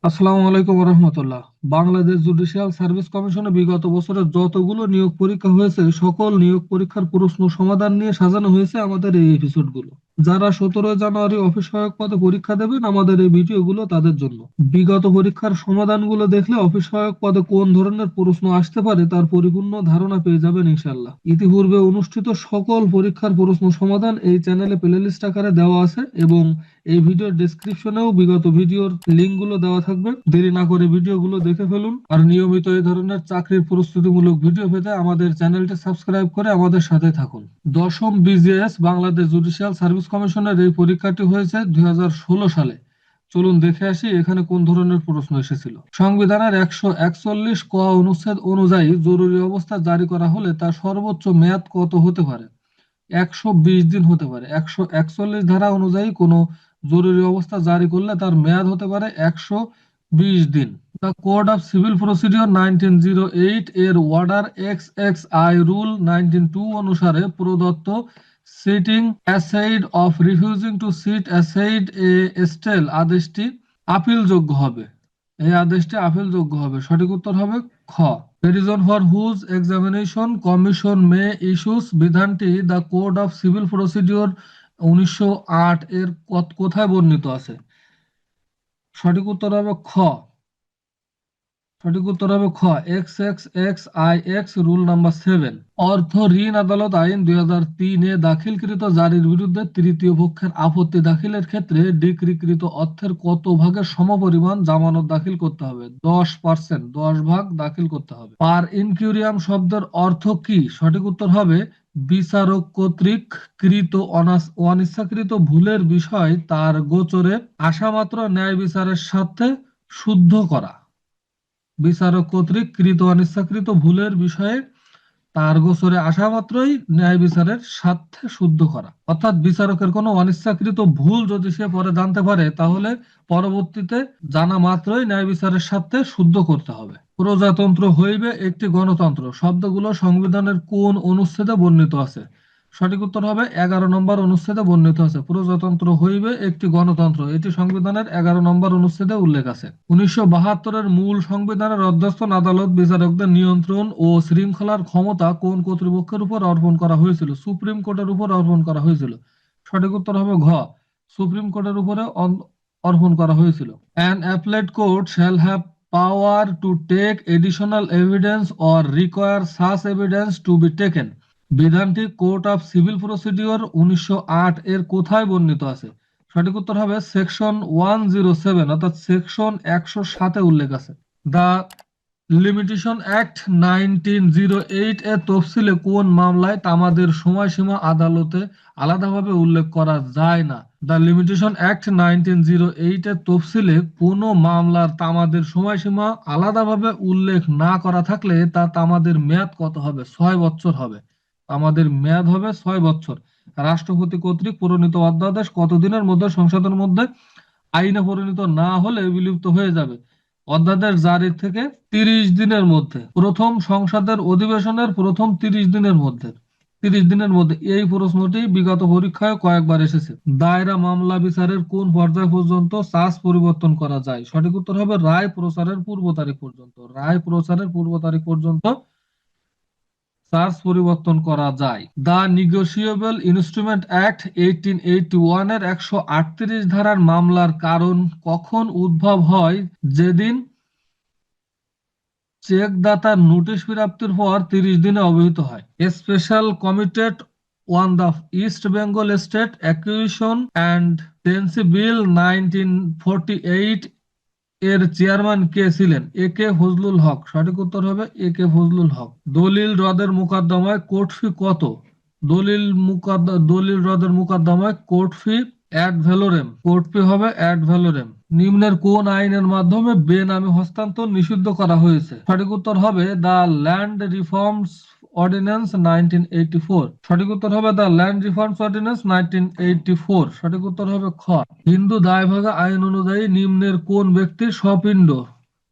আসসালামু আলাইকুম রহমতুল্লাহ। Bangladesh judicial service কমিশনে বিগত বছরের যতগুলো নিয়োগ পরীক্ষা হয়েছে সকল নিয়োগ পরীক্ষার প্রশ্ন সমাধান নিয়ে সাজানো হয়েছে আমাদের এই এপিসোডগুলো। যারা 17 জানুয়ারি অফিস সহায়ক পদে পরীক্ষা দেবেন আমাদের এই ভিডিওগুলো তাদের জন্য। বিগত পরীক্ষার সমাধানগুলো দেখলে অফিস সহায়ক পদে কোন ধরনের প্রশ্ন আসতে পারে তার পরিপূর্ণ ধারণা পেয়ে যাবেন ইনশাল্লাহ। ইতিপূর্বে অনুষ্ঠিত সকল পরীক্ষার প্রশ্ন সমাধান এই চ্যানেলে প্লেলিস্ট আকারে দেওয়া আছে এবং এই ভিডিওর ডেসক্রিপশনেও বিগত ভিডিওর লিঙ্কগুলো দেওয়া থাকবে। দেরি না করে ভিডিওগুলো দেখে ফেলুন আর নিয়মিত এই ধরনের চাকরির প্রস্তুতিমূলক ভিডিও পেতে আমাদের চ্যানেলটি সাবস্ক্রাইব করে আমাদের সাথে থাকুন। দশম বিজিএস বাংলাদেশ জুডিশিয়াল সার্ভিস কমিশনের এই পরীক্ষাটি হয়েছে 2016 সালে। চলুন দেখে আসি এখানে কোন ধরনের প্রশ্ন এসেছিল। সংবিধানের 141 ক অনুচ্ছেদ অনুযায়ী জরুরি অবস্থা জারি করা হলে তার সর্বোচ্চ মেয়াদ কত হতে পারে? 120 দিন হতে পারে। 141 ধারা অনুযায়ী কোনো জরুরি অবস্থা জারি করলে তার মেয়াদ হতে পারে 120 দিন। The code of civil procedure 1908 এর অর্ডার XXI রুল 1902 অনুসারে প্রদত্ত setting aside of refusing to set aside a স্টেল আদেশটি আপিলযোগ্য হবে। এই আদেশটি আপিলযোগ্য হবে। সঠিক উত্তর হবে খ। The reason for whose examination commission may issues বিধানটি the code of civil procedure 1908 এর কোথায় বর্ণিত আছে? সঠিক উত্তর হবে খ। সঠিক উত্তর হবে খ। XXXIX rule number 7। অর্থ ঋণ আদালত আইন 2003 এ দাখিলকৃত জারির বিরুদ্ধে তৃতীয় পক্ষের আপত্তি দাখিলের ক্ষেত্রে ডিক্রিকৃত অর্থের কত ভাগের সমপরিমাণ জামানত দাখিল করতে হবে? 10%, 10 ভাগ দাখিল করতে হবে। পার ইনকিউরিয়াম শব্দের অর্থ কি? সঠিক উত্তর হবে বিচারক কর্তৃক কৃত অনিচ্ছাকৃত ভুলের বিষয় তার গোচরে আসামাত্র ন্যায় বিচারের স্বার্থে শুদ্ধ করা। বিচারক কর্তৃক কৃত অনিচ্ছাকৃত ভুলের বিষয়ে তার গোচরে আসা মাত্রই ন্যায় বিচারের স্বার্থে শুদ্ধ করা। অর্থাৎ বিচারকের কোনো অনিচ্ছাকৃত ভুল যদি সে পরে জানতে পারে তাহলে পরবর্তীতে জানা মাত্রই ন্যায় বিচারের স্বার্থে শুদ্ধ করতে হবে। প্রজাতন্ত্র হইবে একটি গণতন্ত্র শব্দগুলো সংবিধানের কোন অনুচ্ছেদে বর্ণিত আছে? সঠিক উত্তর হবে 11 নম্বর অনুচ্ছেদে বর্ণিত আছে। প্রজাতন্ত্র হইবে একটি গণতন্ত্র এটি সংবিধানের 11 নম্বর অনুচ্ছেদে উল্লেখ আছে। 1972-এর মূল সংবিধানের অধ্যস্থ আদালত বিচারকদের নিয়ন্ত্রণ ও শৃঙ্খলার ক্ষমতা কোন কর্তৃপক্ষের উপর অর্পণ করা হয়েছিল? সুপ্রিম কোর্টের উপর অর্পণ করা হয়েছিল। সঠিক উত্তর হবে ঘ। সুপ্রিম কোর্টের উপরে অর্পণ করা হয়েছিল। An appellate court shall have power to take additional evidence or require such evidence to be taken বিধানটি কোর্ট অফ সিভিল প্রসিডিওর 1908 এর কোথায় বর্ণিত আছে? সঠিক উত্তর হবে সেকশন 107 অর্থাৎ সেকশন 107 এ উল্লেখ আছে। দ্য লিমিটেশন অ্যাক্ট 1908 এর তফসিলে কোন মামলায় তামাদের সময়সীমা আদালতে আলাদাভাবে উল্লেখ করা যায় না? দ্য লিমিটেশন অ্যাক্ট 1908 এর তফসিলে কোনো মামলার তামাদের সময়সীমা আলাদাভাবে উল্লেখ না করা থাকলে তা তামাদের মেয়াদ কত হবে? 6 বছর হবে। আমাদের মেয়াদ হবে 6 বছর। রাষ্ট্রপতি কর্তৃক প্রণীত অধ্যাদেশ কতদিনের মধ্যে সংসদের মধ্যে আইনে পরিণত না হলে বিলুপ্ত হয়ে যাবে? অধ্যাদেশ জারির থেকে 30 দিনের মধ্যে। প্রথম সংসদের অধিবেশনের প্রথম 30 দিনের মধ্যে। এই প্রশ্নটি বিগত পরীক্ষায় কয়েকবার এসেছে। দায়রা মামলা বিচারের কোন পর্যায় পর্যন্ত চার্জ পরিবর্তন করা যায়? সঠিক উত্তর হবে রায় প্রচারের পূর্ব তারিখ পর্যন্ত। রায় প্রচারের পূর্ব তারিখ পর্যন্ত চার্জ পরিবর্তন করা যায়। দ্য নিগোশিয়েবল ইনস্ট্রুমেন্ট অ্যাক্ট 1881 এর 138 ধারার মামলার কারণ কখন উদ্ভব হয়? যেদিন চেকদাতার নোটিশ প্রাপ্তির পর 30 দিনে অবহিত হয়। Special committed on the East Bengal state acquisition and tenancy bill 1948 এর চেয়ারম্যান কে ছিলেন? এ কে ফজলুল হক। সঠিক উত্তর হবে এ কে ফজলুল হক। দলিল রদের মোকদ্দমায় কোর্ট ফি কত? দলিল রদের মোকদ্দমায় court fee ad valorem. Court fee হবে অ্যাড ভ্যালোরেম। নিম্নের কোন আইনের মাধ্যমে বেনামী হস্তান্তর নিষিদ্ধ করা হয়েছে? সঠিক উত্তর হবে দ্য ল্যান্ড রিফর্মস অর্ডিন্যান্স 1984। সঠিক উত্তর হবে দ্য ল্যান্ড রিফর্মস অর্ডিন্যান্স 1984। সঠিক উত্তর হবে খ। হিন্দু দায়ভাগা আইন অনুযায়ী নিম্নের কোন ব্যক্তির স্বপিণ্ড?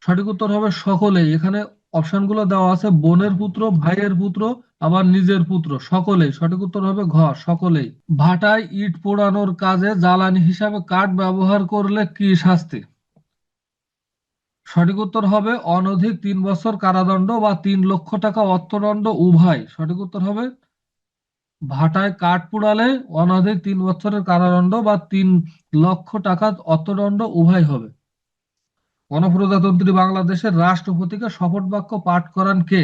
সঠিক উত্তর হবে সকলেই। এখানে অপশনগুলো দেওয়া আছে বোনের পুত্র, ভাইয়ের পুত্র, আবার নিজের পুত্র, সকলেই। সঠিক উত্তর হবে ঘ সকলেই। ভাটায় ইট পোড়ানোর কাজে জ্বালানি হিসাবে কাঠ ব্যবহার করলে কি শাস্তি? সঠিক উত্তর হবে অনধিক 3 বছর কারাদণ্ড বা 3 লক্ষ টাকা অর্থদণ্ড উভয়। সঠিক উত্তর হবে ভাটায় কাঠ পুড়ালে অনধিক 3 বছরের কারাদণ্ড বা 3 লক্ষ টাকা অর্থদণ্ড উভয় হবে। গণপ্রজাতন্ত্রী বাংলাদেশের রাষ্ট্রপতিকে শপথ বাক্য পাঠ করান কে?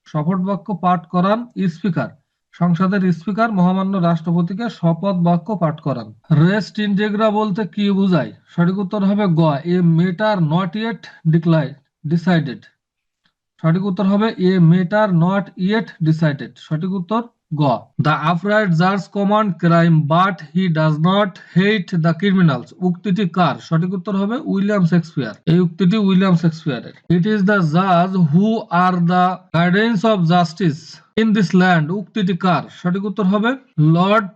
শপথ বাক্য পাঠ করান স্পিকার। সংসদের স্পিকার মহামান্য রাষ্ট্রপতিকে শপথ বাক্য পাঠ করান। রেস্ট ইন্টিগ্রা বলতে কি বোঝায়? সঠিক উত্তর হবে গ, a matter not yet decided. সঠিক উত্তর হবে a matter not yet decided. সঠিক উত্তর গ। দ্য আপরাইট জাজ command crime but he does not hate the criminals. উক্তিটি কার? সঠিক উত্তর হবে উইলিয়াম শেক্সপিয়ার। এই উক্তিটি উইলিয়াম শেক্সপিয়ারের। ইট ইজ দ্য জাজ who are the guardians of justice in this land. উক্তিটি কার? সঠিক উত্তর হবে লর্ড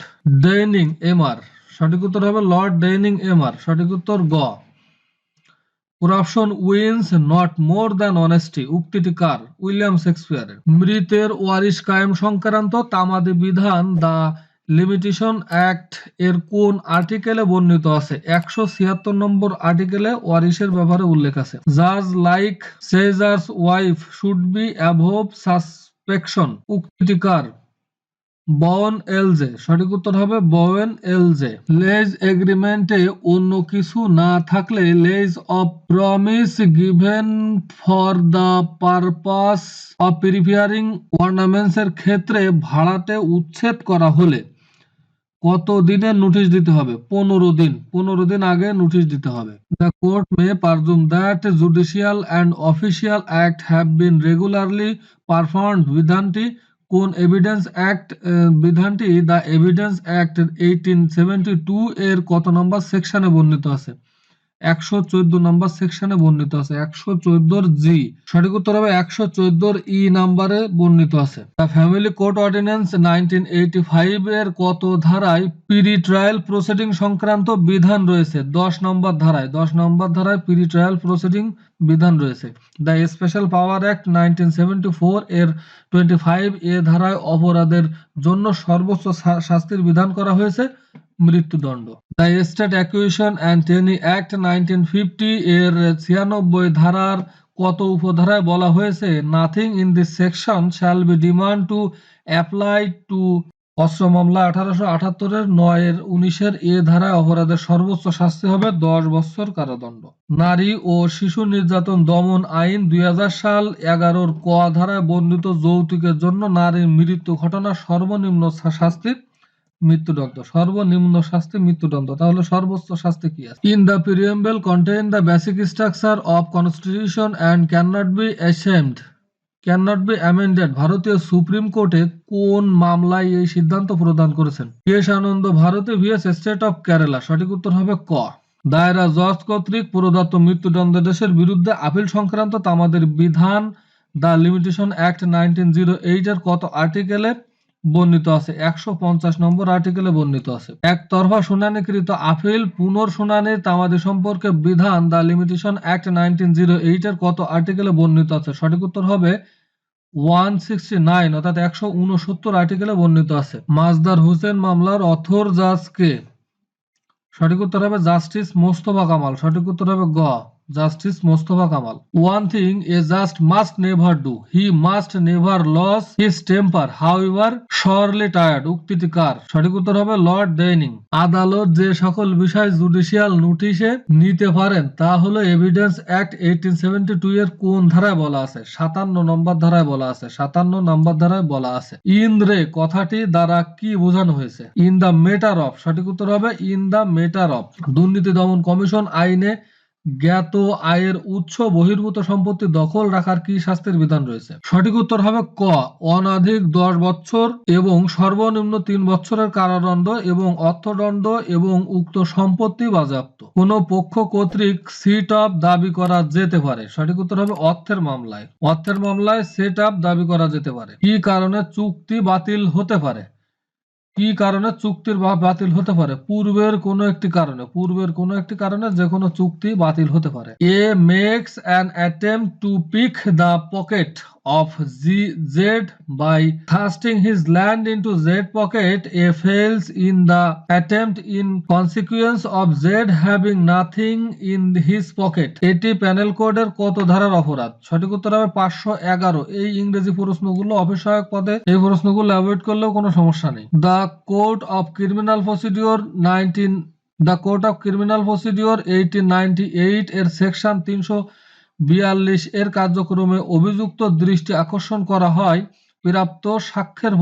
ডেইনিং এমার। সঠিক উত্তর হবে লর্ড ডেইনিং এমার। সঠিক উত্তর গ। Corruption wins not more than honesty. উক্তিটি কার? উইলিয়াম শেক্সপিয়ারের। মৃতের ওয়ারিশ কায়েম সংক্রান্ত তামাদি বিধান দ্য লিমিটেশন অ্যাক্ট এর কোন আর্টিকেলে বর্ণিত আছে? 176 নম্বর আর্টিকেলে ওয়ারিশের ব্যাপারে উল্লেখ আছে। জাজ like Caesar's wife should be above suspicion. উক্তিটি কার? বওয়েন এলজে। সঠিক উত্তর হবে বওয়েন এলজে। লেজ এগ্রিমেন্টে অন্য কিছু না থাকলে লেজ of promise given for the purpose of preparing ornaments এর ক্ষেত্রে ভাড়াটে উচ্ছেদ করা হলে কত দিনের নোটিশ দিতে হবে? 15 দিন। 15 দিন আগে নোটিশ দিতে হবে। The court may presume that judicial and official act have been regularly performed. বিধানটি কোন এভিডেন্স অ্যাক্ট? বিধানটি দ্য এভিডেন্স অ্যাক্ট 1872 এর কত নম্বর সেকশনে বর্ণিত আছে? 114 নম্বর সেকশনে বর্ণিত আছে। 114 জি। সঠিক উত্তর হবে 114 ই নাম্বারে বর্ণিত আছে। দ্য ফ্যামিলি কোর্ট অর্ডিন্যান্স 1985 এর কত ধারায় প্রি ট্রায়াল প্রসিডিং সংক্রান্ত বিধান রয়েছে? 10 নম্বর ধারায়। 10 নম্বর ধারায় প্রি ট্রায়াল প্রসিডিং বিধান রয়েছে। দ্য স্পেশাল পাওয়ার অ্যাক্ট 1974 এর 25 এ ধারায় অপরাধের জন্য সর্বোচ্চ শাস্তির বিধান করা হয়েছে মৃত্যুদণ্ড। The state acquisition and training act 1950 এর 96 ধারার কত উপধারায় বলা হয়েছে? Nothing in this section shall be demand to apply to. অস্ত্র মামলা 1878 এর 9 এর 19 এর এ ধারায় অপরাধের সর্বোচ্চ শাস্তি হবে 10 বছর কারাদণ্ড। নারী ও শিশু নির্যাতন দমন আইন 2000 সাল 11 ক ধারায় বর্ণিত যৌতুকের জন্য নারীর মৃত্যু ঘটনার সর্বনিম্ন শাস্তি মৃত্যুদণ্ড। সর্বনিম্ন শাস্তি মৃত্যুদণ্ড। তাহলে সর্বোচ্চ শাস্তি কি আছে? In the preamble contain the basic structure of constitution and can not be amended. ভারতীয় সুপ্রিম কোর্টে কোন মামলায় এই সিদ্ধান্ত প্রদান করেছেন? Kesavananda Bharati vs state of Kerala. সঠিক উত্তর হবে ক। দায়রা জজ কর্তৃক প্রদত্ত মৃত্যুদণ্ডাদেশের বিরুদ্ধে আপিল সংক্রান্ত তামাদের বিধান দ্য লিমিটেশন অ্যাক্ট 1908 এর কত আর্টিকেলে বর্ণিত আছে? 150 নম্বর আর্টিকেলে বর্ণিত আছে। একতরফা শুনানিকৃত আপিল পুনর্শুনানির তামাদি সম্পর্কে বিধান দ্য লিমিটেশন অ্যাক্ট 1908 এর কত আর্টিকেলে বর্ণিত আছে? সঠিক উত্তর হবে 169 অর্থাৎ 169 আর্টিকেলে বর্ণিত আছে। মাজদার হোসেন মামলার অথর জাজ কে? সঠিক উত্তর হবে জাস্টিস মোস্তফা কামাল। সঠিক উত্তর হবে গ, justice Mostafa Kamal. One thing a just must never do, he must never lose his temper however sorely tired. উক্তিটি কার? সঠিক উত্তর হবে লর্ড ডেইনিং। আদালত যে সকল বিষয় জুডিশিয়াল নোটিশে নিতে পারেন তা হলো এভিডেন্স অ্যাক্ট 1872 এর কোন ধারায় বলা আছে? 57 নম্বর ধারায় বলা আছে। 57 নম্বর ধারায় বলা আছে। ইন রে কথাটি দ্বারা কি বোঝানো হয়েছে? In the matter of. সঠিক উত্তর হবে ইন দ্য মেটার অফ। দুর্নীতি দমন কমিশন আইনে জ্ঞাত আয়ের উৎস বহির্ভূত সম্পত্তি দখল রাখার কি শাস্তির বিধান রয়েছে? সঠিক উত্তর হবে ক, অনধিক 10 বছর এবং সর্বনিম্ন 3 বছরের কারাদণ্ড এবং অর্থদণ্ড এবং উক্ত সম্পত্তি বাজেয়াপ্ত। কোন পক্ষ কর্তৃক সিট অফ দাবি করা যেতে পারে? সঠিক উত্তর হবে অর্থের মামলায়। অর্থের মামলায় সেট অফ দাবি করা যেতে পারে। কি কারণে চুক্তি বাতিল হতে পারে? কি কারণে চুক্তির বাতিল হতে পারে? পূর্বের কোনো একটি কারণে। পূর্বের কোনো একটি কারণে যে কোনো চুক্তি বাতিল হতে পারে। A makes an attempt to pick the pocket of Z by thrusting his land into Z pocket, A fails in the attempt in consequence of Z having nothing in his pocket. এটি panel কোডের কত ধারার অপরাধ? সঠিক উত্তর হবে 511। এই ইংরেজি প্রশ্নগুলো অপসহায়ক পদে, এই প্রশ্নগুলো অ্যাভয়েড করলেও কোনো সমস্যা নেই। The code of criminal procedure 1898 এর সেকশন 342 এর কার্যক্রমে অভিযুক্ত দৃষ্টি আকর্ষণ করা হয় প্রাপ্ত সাক্ষ্যের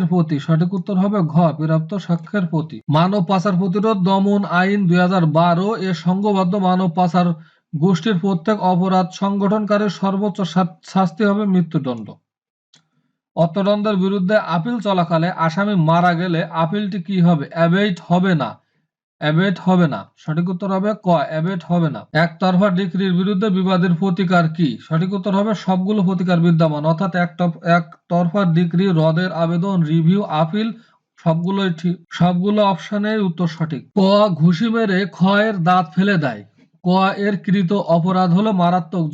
প্রতি। সঠিক উত্তর হবে ঘ, প্রাপ্ত সাক্ষ্যের প্রতি। মানব পাচার প্রতিরোধ দমন আইন 2012 এর সংঘবদ্ধ মানব পাচার গোষ্ঠীর প্রত্যেক অপরাধ সংগঠনকারীর সর্বোচ্চ শাস্তি হবে মৃত্যুদণ্ড। অর্থদণ্ডের বিরুদ্ধে আপিল চলাকালে আসামি মারা গেলে আপিলটি কি হবে? অ্যাবেট হবে না। সঠিক উত্তর হবে ক, অ্যাবেট হবে না। একতরফা ডিক্রির বিরুদ্ধে বিবাদের প্রতিকার কি? সঠিক উত্তর হবে সবগুলো প্রতিকার বিদ্যমান, অর্থাৎ একতরফা ডিক্রি, রদের আবেদন, রিভিউ, আপিল সবগুলোই ঠিক, সবগুলো অপশনের উত্তর সঠিক। ক, ঘুষি মেরে খ এর দাঁত ফেলে দেয়। ক এর কৃত অপরাধ হলো মারাত্মক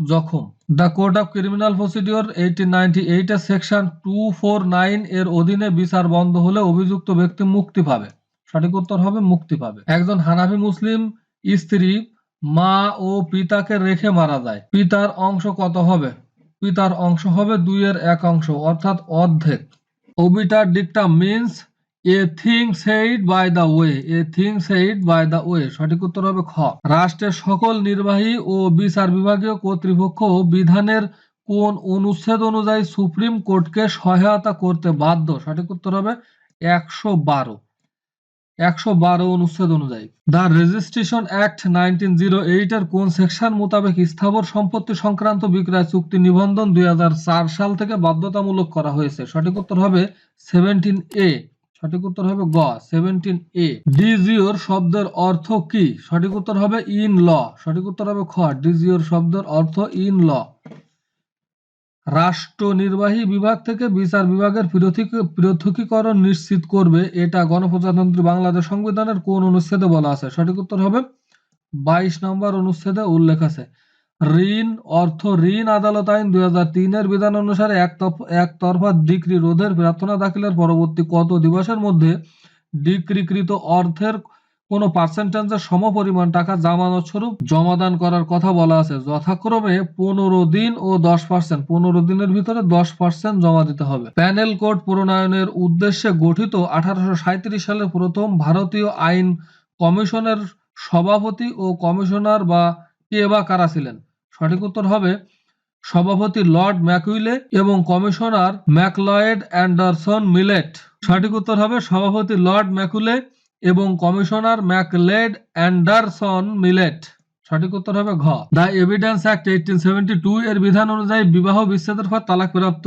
জখম। The code of criminal procedure 1898 এর সেকশন 249 এর অধীনে বিচার বন্ধ হলে অভিযুক্ত ব্যক্তি মুক্তি পাবে। সঠিক উত্তর হবে মুক্তি পাবে। একজন হানাফি মুসলিম স্ত্রী মা ও পিতাকে রেখে মারা যায়, পিতার অংশ কত হবে? পিতার অংশ হবে 2/1, অর্থাৎ অর্ধেক। Obiter dictum means a thing said by the way. সঠিক উত্তর হবে খ। রাষ্ট্রের সকল নির্বাহী ও বিচার বিভাগীয় কর্তৃপক্ষ বিধানের কোন অনুচ্ছেদ অনুযায়ী সুপ্রিম কোর্টকে সহায়তা করতে বাধ্য? সঠিক উত্তর হবে 112 অনুচ্ছেদ অনুযায়ী। দ্য রেজিস্ট্রেশন অ্যাক্ট 1908 এর কোন সেকশন মোতাবেক স্থাবর সম্পত্তি সংক্রান্ত বিক্রয় চুক্তি নিবন্ধন 2004 সাল থেকে বাধ্যতামূলক করা হয়েছে? সঠিক উত্তর হবে 17A। সঠিক উত্তর হবে গ, 17A। ডিজিওর শব্দের অর্থ কি? সঠিক উত্তর হবে ইন ল। সঠিক উত্তর হবে খ, ডিজিওর শব্দের অর্থ ইন ল। রাষ্ট্র নির্বাহী বিভাগ থেকে বিচার বিভাগের পৃথকীকরণ নিশ্চিত করবে, এটা গণপ্রজাতন্ত্রী বাংলাদেশ সংবিধানের কোন অনুচ্ছেদে বলা আছে? সঠিক উত্তর হবে 22 নম্বর অনুচ্ছেদে উল্লেখ আছে। ঋণ আদালত আইন 2003 এর বিধান অনুসারে একতরফা ডিক্রি রোধের প্রার্থনা দাখিলের পরবর্তী কত দিবসের মধ্যে ডিক্রিকৃত অর্থের কোন পার্সেন্টেজের সমপরিমাণ টাকা জামানত স্বরূপ জমাদান করার কথা বলা আছে? যথাক্রমে 15 দিন ও 10%। 15 দিনের ভিতরে 10% জমা দিতে হবে। প্যানেল কোড প্রণয়নের উদ্দেশ্যে গঠিত 1837 সালের প্রথম ভারতীয় আইন কমিশনের সভাপতি ও কমিশনার বা কে বা কারা ছিলেন? সঠিক উত্তর হবে সভাপতি লর্ড ম্যাকুইলে এবং কমিশনার ম্যাকলয়েড অ্যান্ডারসন মিলেট। সঠিক উত্তর হবে সভাপতি লর্ড ম্যাকুইলে এবং কমিশনার ম্যাকলেড অ্যান্ডারসন মিলেট। সঠিক উত্তর হবে ঘ। দ্য এভিডেন্স অ্যাক্ট 1872 এর বিধান অনুযায়ী বিবাহ বিচ্ছেদের পর তালাকপ্রাপ্ত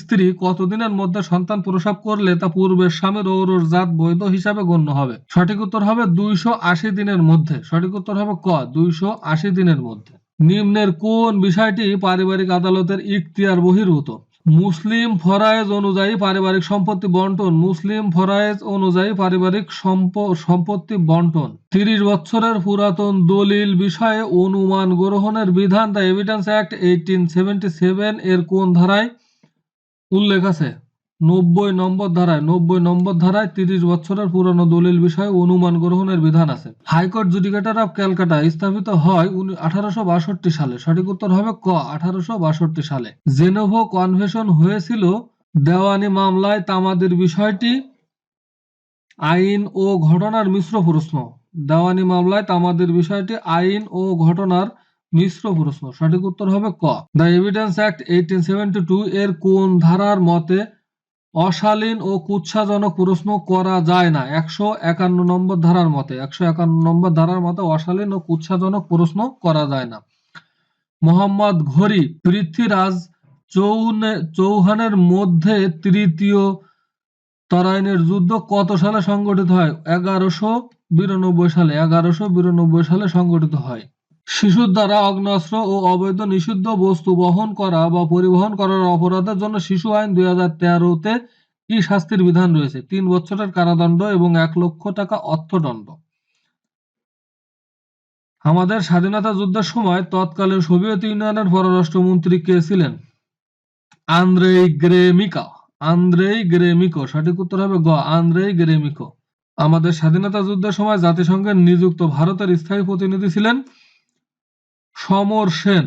স্ত্রী কতদিনের মধ্যে সন্তান প্রসব করলে তা পূর্বের স্বামীর ঔরসজাত বৈধ হিসাবে গণ্য হবে? সঠিক উত্তর হবে 280 দিনের মধ্যে। সঠিক উত্তর হবে ক, 280 দিনের মধ্যে। নিম্নের কোন বিষয়টি পারিবারিক আদালতের ইখতিয়ার বহির্ভূত? মুসলিম ফরয়েজ অনুযায়ী পারিবারিক সম্পত্তি বন্টন। মুসলিম ফরয়েজ অনুযায়ী পারিবারিক সম্পত্তি বন্টন। 30 বছরের পুরাতন দলিল বিষয়ে অনুমান গ্রহণের বিধান দ্য এভিডেন্স অ্যাক্ট 1877 এর কোন ধারায় উল্লেখ আছে? 90 নম্বর ধারায় 30 বছরের পুরনো দলিল বিষয়ে অনুমান গ্রহণের বিধান আছে। হাইকোর্ট জুডিকেটর অফ ক্যালকাটা স্থাপিত হয় 1862 সালে। সঠিক উত্তর হবে ক, 1862 সালে। জেনেভা কনভেনশন হয়েছিল দেওয়ানি মামলায় তামাদির বিষয়টি আইন ও ঘটনার মিশ্র প্রশ্ন। দেওয়ানি মামলায় তামাদির বিষয়টি আইন ও ঘটনার মিশ্র প্রশ্ন। সঠিক উত্তর হবে ক। দ্য এভিডেন্স অ্যাক্ট 1872 এর কোন ধারার মতে অশালীন ও কুৎসাজনক প্রশ্ন করা যায় না? 151 নম্বর ধারার মতে। 151 নম্বর ধারার মতে অশালীন ও কুৎসাজনক প্রশ্ন করা যায় না। মোহাম্মদ ঘুরি পৃথ্বীরাজ চৌহানের মধ্যে তৃতীয় তরাইনের যুদ্ধ কত সালে সংগঠিত হয়? 1192 সালে সংগঠিত হয়। শিশুর দ্বারা আগ্নেয়াস্ত্র ও অবৈধ নিষিদ্ধ বস্তু বহন করা বা পরিবহন করার অপরাধের জন্য শিশু আইন 2013-তে কি শাস্তির বিধান রয়েছে? 3 বছরের কারাদণ্ড এবং 1 লক্ষ টাকা অর্থদণ্ড। আমাদের স্বাধীনতা যুদ্ধের সময় তৎকালীন সোভিয়েত ইউনিয়নের পররাষ্ট্রমন্ত্রী কে ছিলেন? আন্দ্রেই গ্রেমিকা। আন্দ্রেই গ্রেমিকো। সঠিক উত্তর হবে গ, আন্দ্রেই গ্রেমিকো। আমাদের স্বাধীনতা যুদ্ধের সময় জাতিসংঘে নিযুক্ত ভারতের স্থায়ী প্রতিনিধি ছিলেন সমর সেন।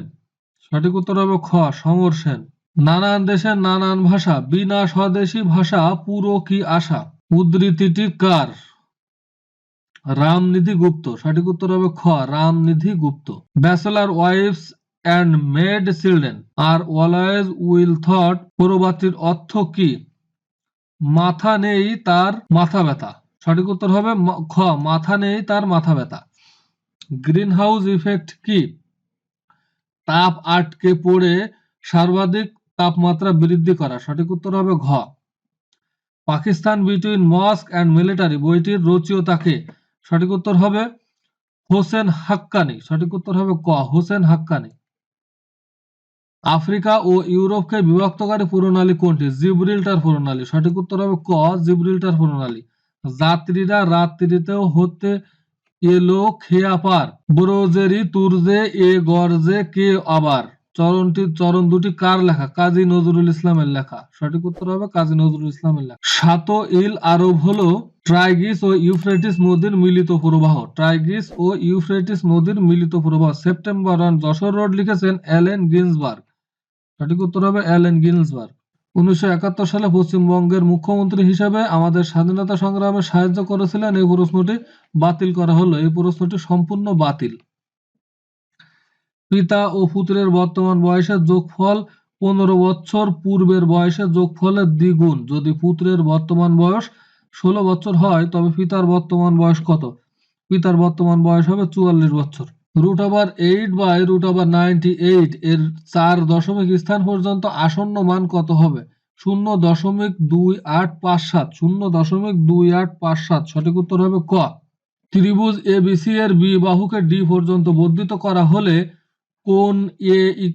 সঠিক উত্তর হবে খ, সমর সেন। নানান দেশের নানান ভাষা, বিনা স্বদেশী ভাষা পুরো কি আশা? উদ্ধৃতিটি কার? রামনিধি গুপ্ত। সঠিক উত্তর হবে খ, Ramnidhi Gupta. Bachelor wives and maid children are always well taught প্রবাদটির অর্থ কি? মাথা নেই তার মাথা ব্যথা। সঠিক উত্তর হবে খ, মাথা নেই তার মাথা ব্যথা। গ্রিন হাউস ইফেক্ট কি? তাপ আটকে পড়ে সর্বাধিক তাপমাত্রা বৃদ্ধি করা। সঠিক উত্তর হবে ঘ। পাকিস্তান বিটুইন মস্ক অ্যান্ড মিলিটারি বইটির রচয়িতা কে? সঠিক উত্তর হবে হোসেন হাক্কানি। সঠিক উত্তর হবে ক, হোসেন হাক্কানি। আফ্রিকা ও ইউরোপকে বিভক্তকারী প্রণালী কোনটি? জিব্রাল্টার প্রণালী। সঠিক উত্তর হবে ক, জিব্রাল্টার প্রণালী। যাত্রীরা রাত্রিতেও হতে এলো খেয়া পার, ব্রোজেরি তুর্জে এ গর্জে কে আবার। চরণ দুটি কার লেখা? কাজী নজরুল ইসলামের লেখা। সঠিক উত্তর হবে কাজী নজরুল ইসলামের লেখা। সাতো ইল আরব হলো টাইগ্রিস ও ইউফ্রেটিস নদীর মিলিত প্রবাহ। টাইগ্রিস ও ইউফ্রেটিস নদীর মিলিত প্রবাহ। সেপ্টেম্বর 1 যশোর রোড লিখেছেন অ্যালেন গিন্সবার্গ। সঠিক উত্তর হবে অ্যালেন গিন্সবার্গ। 1971 সালে পশ্চিমবঙ্গের মুখ্যমন্ত্রী হিসেবে আমাদের স্বাধীনতা সংগ্রামে সাহায্য করেছিলেন। এই প্রশ্নটি বাতিল করা হলো। এই প্রশ্নটি সম্পূর্ণ বাতিল। পিতা ও পুত্রের বর্তমান বয়সের যোগফল 15 বছর পূর্বের বয়সের যোগফলের দ্বিগুণ। যদি পুত্রের বর্তমান বয়স 16 বছর হয় তবে পিতার বর্তমান বয়স কত? পিতার বর্তমান বয়স হবে 44 বছর। √8/√98 এর 4 দশমিক স্থান পর্যন্ত আসন্ন মান কত হবে? 0.2857। 0.2857। সঠিক উত্তর হবে ক। ত্রিভুজ এবিসি এর বি বাহুকে ডি পর্যন্ত বর্ধিত করা হলে কোণ এ =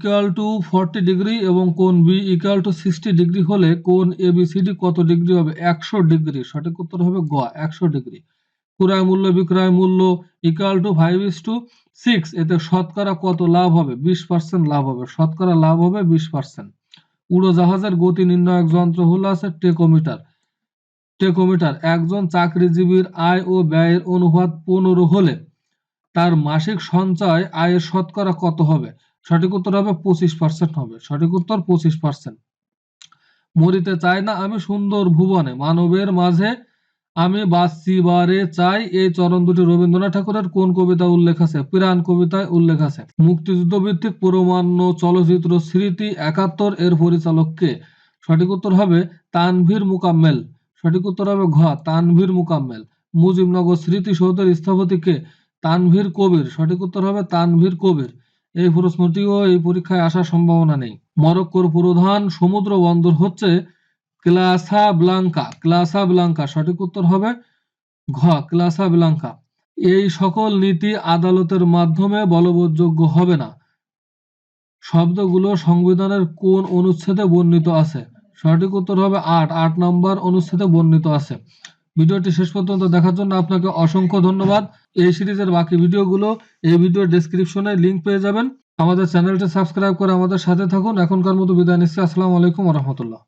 40 ডিগ্রি এবং কোণ বি = 60 ডিগ্রি হলে কোণ এবিসিডি কত ডিগ্রি হবে? 100 ডিগ্রি। সঠিক উত্তর হবে গ, 100 ডিগ্রি। ক্রয় মূল্য বিক্রয় মূল্য = 5:6। এতে শতকরা কত লাভ হবে? 20% লাভ হবে। শতকরা লাভ হবে 20%। উড়োজাহাজের গতি নির্ণায়ক যন্ত্র হলো আছে টেকোমিটার। টেকোমিটার। একজন চাকরিজীবীর আয় ও ব্যয়ের অনুপাত 15 হলে তার মাসিক সঞ্চয় আয়ের শতকরা কত হবে? সঠিক উত্তর হবে 25% হবে। সঠিক উত্তর 25%। মরিতে চাই না আমি সুন্দর ভুবনে, মানবের মাঝে আমি বাঁচিবারে চাই। এই চরণ দুটি রবীন্দ্রনাথ ঠাকুরের কোন কবিতায় উল্লেখ আছে? প্রাণ কবিতায় উল্লেখ আছে। মুক্তিযুদ্ধ ভিত্তিক পরমাণু চলচ্চিত্র স্মৃতি 71 এর পরিচালক কে? সঠিক উত্তর হবে তানভীর মুকাম্মেল। সঠিক উত্তর হবে ঘ, তানভীর মুকাম্মেল। মুজিবনগর স্মৃতিসৌধের স্থপতি কে? তানভীর কবির। সঠিক উত্তর হবে তানভীর কবির। এই প্রশ্নটিও এই পরীক্ষায় আসার সম্ভাবনা নেই। মরক্কোর প্রধান সমুদ্র বন্দর হচ্ছে ক্লাসাব্লাঙ্কা। ক্লাসাব্লাঙ্কা। সঠিক উত্তর হবে ঘ, ক্লাসাব্লাঙ্কা। এই সকল নীতি আদালতের মাধ্যমে বলবৎযোগ্য হবে না। শব্দগুলো সংবিধানের কোন অনুচ্ছেদে বর্ণিত আছে? সঠিক উত্তর হবে 8 নম্বর অনুচ্ছেদে বর্ণিত আছে। ভিডিওটি শেষ পর্যন্ত দেখার জন্য আপনাকে অসংখ্য ধন্যবাদ। এই সিরিজের বাকি ভিডিওগুলো এই ভিডিওর ডেসক্রিপশনে লিংক পেয়ে যাবেন। আমাদের চ্যানেলটি সাবস্ক্রাইব করে আমাদের সাথে থাকুন। এখনকার মতো বিদায় নিচ্ছি। আসসালামু আলাইকুম ওয়া রাহমাতুল্লাহ।